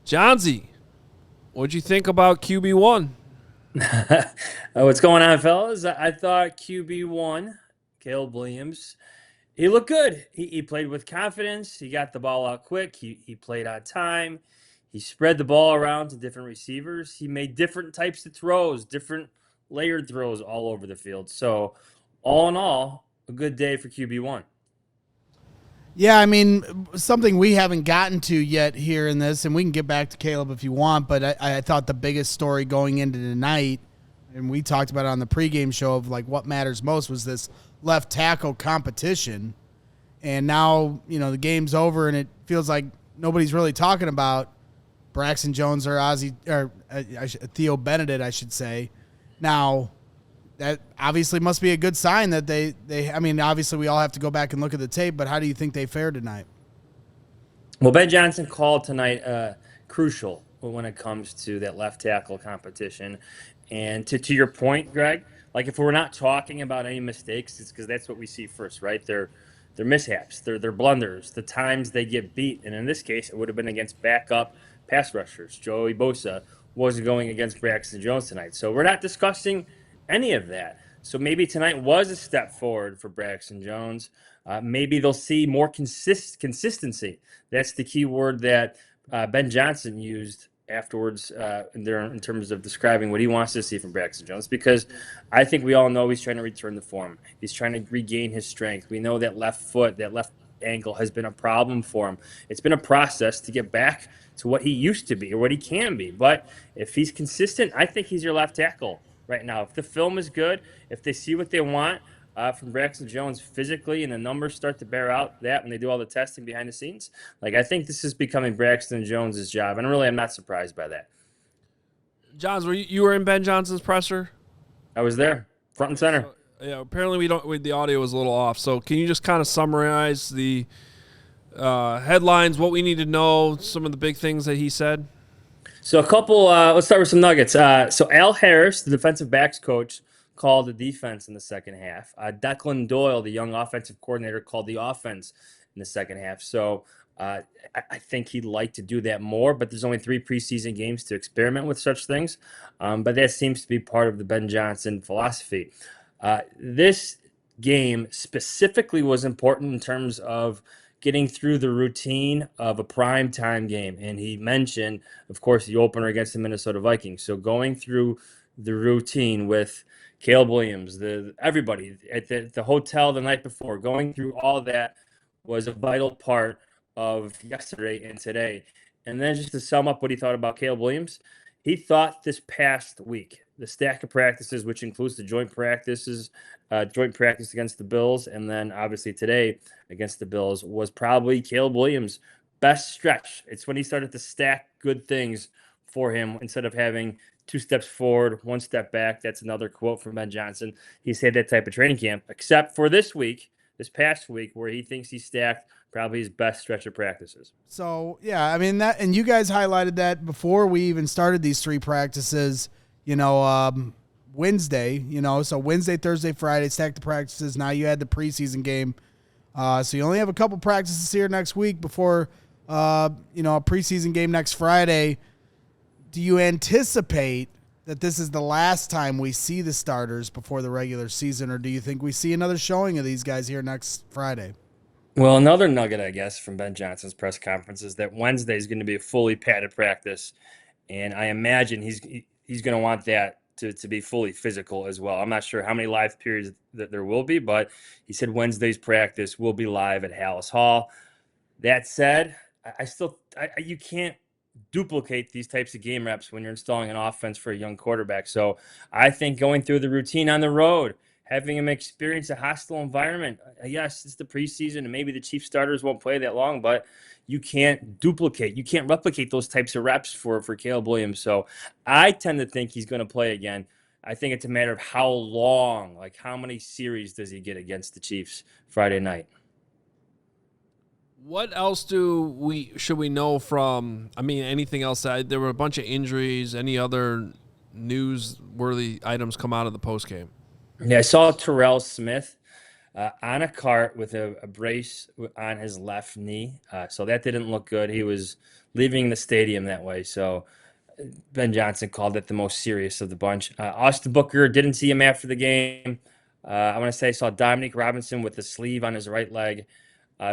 Johnsy, what'd you think about QB1? What's going on, fellas? I thought QB1, Kale Williams, he looked good. He played with confidence. He got the ball out quick. He played on time. He spread the ball around to different receivers. He made different types of throws, different layered throws all over the field. So, all in all, a good day for QB1. Yeah, I mean, something we haven't gotten to yet here in this, and we can get back to Caleb if you want, but I thought the biggest story going into tonight, and we talked about it on the pregame show of like what matters most, was this left tackle competition. And now, the game's over, and it feels like nobody's really talking about Braxton Jones or Theo Benedict, I should say. Now, that obviously must be a good sign that obviously we all have to go back and look at the tape, but how do you think they fared tonight? Well, Ben Johnson called tonight crucial when it comes to that left tackle competition. And to your point, Greg, like if we're not talking about any mistakes, it's because that's what we see first, right? They're mishaps, they're blunders, the times they get beat. And in this case, it would have been against backup pass rushers. Joey Bosa wasn't going against Braxton Jones tonight. So we're not discussing any of that. So maybe tonight was a step forward for Braxton Jones. Maybe they'll see more consistency. That's the key word that Ben Johnson used afterwards in terms of describing what he wants to see from Braxton Jones, because I think we all know he's trying to return to form. He's trying to regain his strength. We know that left foot, that left ankle has been a problem for him. It's been a process to get back to what he used to be or what he can be. But if he's consistent, I think he's your left tackle right now. If the film is good, if they see what they want from Braxton Jones physically and the numbers start to bear out that when they do all the testing behind the scenes, I think this is becoming Braxton Jones' job. And really, I'm not surprised by that. Jahns, you were in Ben Johnson's presser? I was there, front and center. So, yeah, apparently the audio was a little off. So can you just kind of summarize the headlines, what we need to know, some of the big things that he said? So a couple, let's start with some nuggets. So Al Harris, the defensive backs coach, called the defense in the second half. Declan Doyle, the young offensive coordinator, called the offense in the second half. So I think he'd like to do that more, but there's only 3 preseason games to experiment with such things. But that seems to be part of the Ben Johnson philosophy. This game specifically was important in terms of getting through the routine of a primetime game. And he mentioned, of course, the opener against the Minnesota Vikings. So going through the routine with Kale Williams, everybody at the hotel the night before, going through all that was a vital part of yesterday and today. And then just to sum up what he thought about Kale Williams, he thought this past week, the stack of practices, which includes the joint practice against the Bills, and then obviously today against the Bills, was probably Kale Williams' best stretch. It's when he started to stack good things for him instead of having 2 steps forward, 1 step back. That's another quote from Ben Johnson. He's had that type of training camp, except for this past week, where he thinks he stacked probably his best stretch of practices. So, yeah, I mean, that, and you guys highlighted that before we even started these 3 practices, Wednesday, so Wednesday, Thursday, Friday, stack the practices. Now you had the preseason game. So you only have a couple practices here next week before, a preseason game next Friday. Do you anticipate that this is the last time we see the starters before the regular season, or do you think we see another showing of these guys here next Friday? Well, another nugget, I guess, from Ben Johnson's press conference is that Wednesday is going to be a fully padded practice, and I imagine he's going to want that to be fully physical as well. I'm not sure how many live periods that there will be, but he said Wednesday's practice will be live at Hallis Hall. That said, you can't duplicate these types of game reps when you're installing an offense for a young quarterback. So I think going through the routine on the road, having him experience a hostile environment. Yes, it's the preseason, and maybe the Chiefs starters won't play that long, but you can't replicate those types of reps for Caleb Williams. So I tend to think he's going to play again. I think it's a matter of how long, like how many series does he get against the Chiefs Friday night. What else should we know from, anything else? There were a bunch of injuries. Any other newsworthy items come out of the postgame? Yeah, I saw Terrell Smith on a cart with a brace on his left knee. So that didn't look good. He was leaving the stadium that way. So Ben Johnson called it the most serious of the bunch. Austin Booker, didn't see him after the game. I want to say I saw Dominique Robinson with the sleeve on his right leg.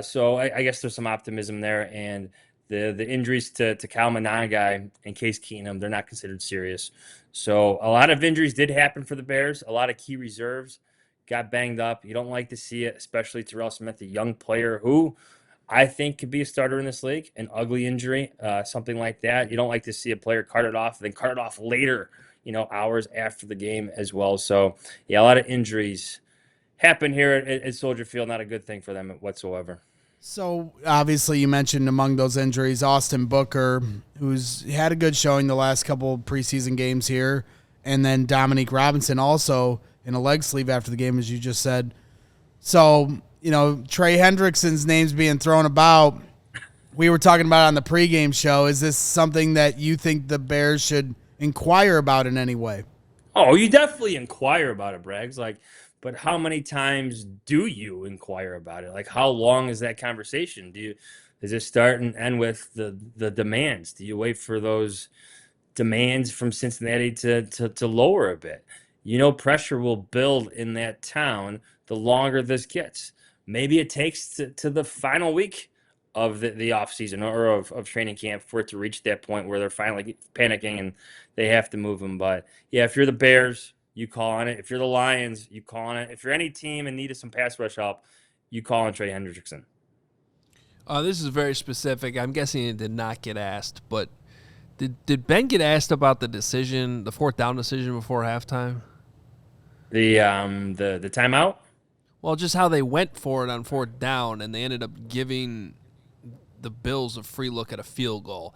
So I guess there's some optimism there. And the injuries to Kyle Monangai and Case Keenum, they're not considered serious. So a lot of injuries did happen for the Bears. A lot of key reserves got banged up. You don't like to see it, especially Terrell Smith, a young player who I think could be a starter in this league. An ugly injury, something like that. You don't like to see a player carted off, then carted off later, hours after the game as well. So, yeah, a lot of injuries happen here at Soldier Field. Not a good thing for them whatsoever. So, obviously, you mentioned among those injuries, Austin Booker, who's had a good showing the last couple preseason games here, and then Dominique Robinson also in a leg sleeve after the game, as you just said. So, Trey Hendrickson's name's being thrown about. We were talking about it on the pregame show. Is this something that you think the Bears should inquire about in any way? Oh, you definitely inquire about it, Braggs. But how many times do you inquire about it? How long is that conversation? Does it start and end with the demands? Do you wait for those demands from Cincinnati to lower a bit? Pressure will build in that town the longer this gets. Maybe it takes to the final week of the offseason or of training camp for it to reach that point where they're finally panicking and they have to move them. But, yeah, if you're the Bears, you call on it. If you're the Lions, you call on it. If you're any team in need of some pass rush help, you call on Trey Hendrickson. This is very specific. I'm guessing it did not get asked, but did Ben get asked about the decision, the fourth down decision before halftime? The timeout? Well, just how they went for it on fourth down, and they ended up giving the Bills a free look at a field goal.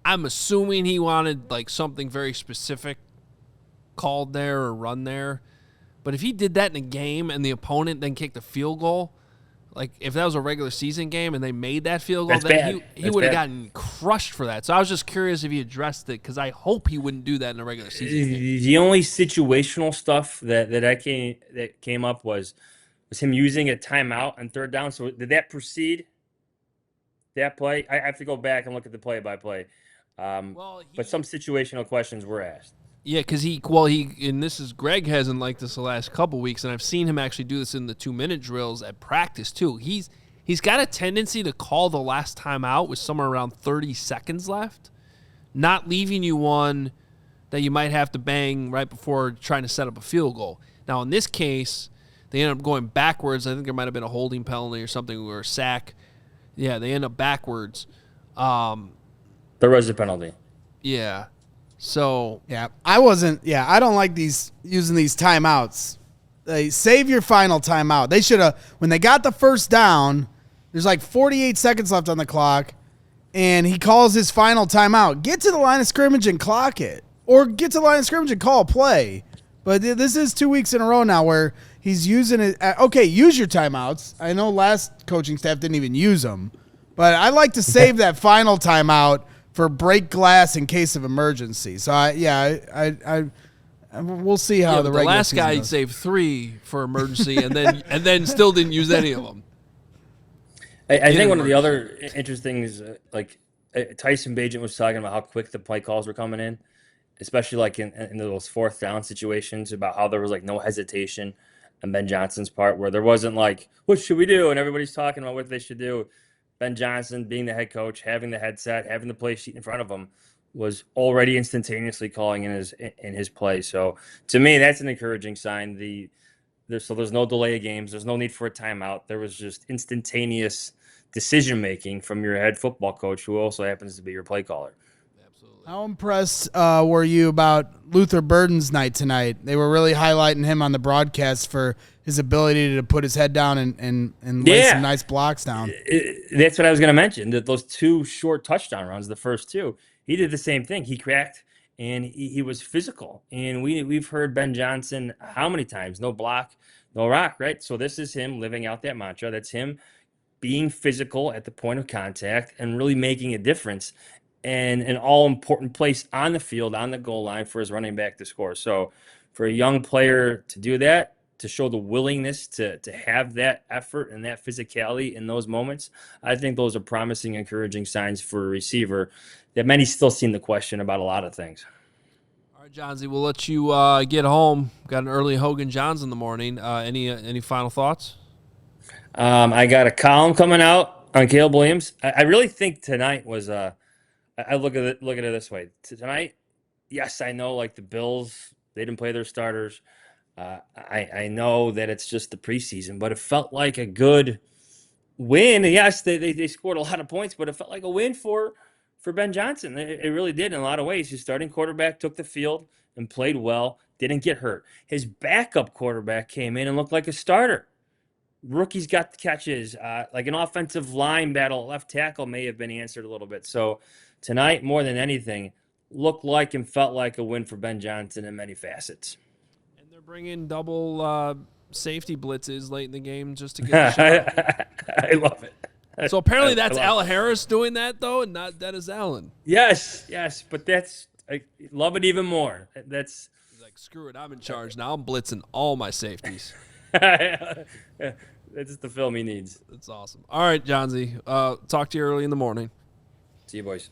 I'm assuming he wanted something very specific called there or run there. But if he did that in a game and the opponent then kicked a field goal, if that was a regular season game and they made that field goal, then he would have gotten crushed for that. So I was just curious if he addressed it because I hope he wouldn't do that in a regular season game. The only situational stuff that came up was him using a timeout on third down. So did that precede that play? I have to go back and look at the play-by-play. But some situational questions were asked. Yeah, because Greg hasn't liked this the last couple weeks, and I've seen him actually do this in the 2-minute drills at practice too. He's got a tendency to call the last time out with somewhere around 30 seconds left, not leaving you one that you might have to bang right before trying to set up a field goal. Now, in this case, they ended up going backwards. I think there might have been a holding penalty or something or a sack. Yeah, they end up backwards. There was a penalty. Yeah. So I don't like using these timeouts. They save your final timeout. They should have, when they got the first down, there's 48 seconds left on the clock, and he calls his final timeout. Get to the line of scrimmage and clock it, or get to the line of scrimmage and call a play. But this is 2 weeks in a row now where he's using it. Okay, use your timeouts. I know last coaching staff didn't even use them, but I like to save that final timeout for break glass in case of emergency. So we'll see how the regular last season guy goes. saved 3 for emergency and then still didn't use any of them. I think one of the other interesting things, Tyson Bagent was talking about how quick the play calls were coming in, especially in those fourth down situations, about how there was no hesitation on Ben Johnson's part, where there wasn't what should we do, and everybody's talking about what they should do. Ben Johnson, being the head coach, having the headset, having the play sheet in front of him, was already instantaneously calling in his play. So to me, that's an encouraging sign. There's no delay of games. There's no need for a timeout. There was just instantaneous decision making from your head football coach, who also happens to be your play caller. Absolutely. How impressed were you about Luther Burden's night tonight? They were really highlighting him on the broadcast for his ability to put his head down and lay some nice blocks down. That's what I was going to mention. Those 2 short touchdown runs, the first 2, he did the same thing. He cracked, and he was physical. And we've heard Ben Johnson how many times? No block, no rock, right? So this is him living out that mantra. That's him being physical at the point of contact and really making a difference and an all-important place on the field, on the goal line for his running back to score. So for a young player to do that, to show the willingness to have that effort and that physicality in those moments. I think those are promising, encouraging signs for a receiver that many still seem to question about a lot of things. All right, Johnsy, we'll let you get home. Got an early Hogan Johns in the morning. Any final thoughts? I got a column coming out on Kale Williams. I really think tonight was I look at it this way. Tonight, yes, I know like the Bills, they didn't play their starters. I know that it's just the preseason, but it felt like a good win. Yes, they scored a lot of points, but it felt like a win for Ben Johnson. It really did in a lot of ways. His starting quarterback took the field and played well, didn't get hurt. His backup quarterback came in and looked like a starter. Rookies got the catches. Like an offensive line battle, left tackle may have been answered a little bit. So tonight, more than anything, looked like and felt like a win for Ben Johnson in many facets. And they're bringing double safety blitzes late in the game just to get the shot. I love it. So apparently that's Al Harris doing that, though, and not Dennis Allen. Yes, but I love it even more. That's He's like, screw it, I'm in charge now. I'm blitzing all my safeties. that's the film he needs. That's awesome. All right, Johnsy, talk to you early in the morning. See you, boys.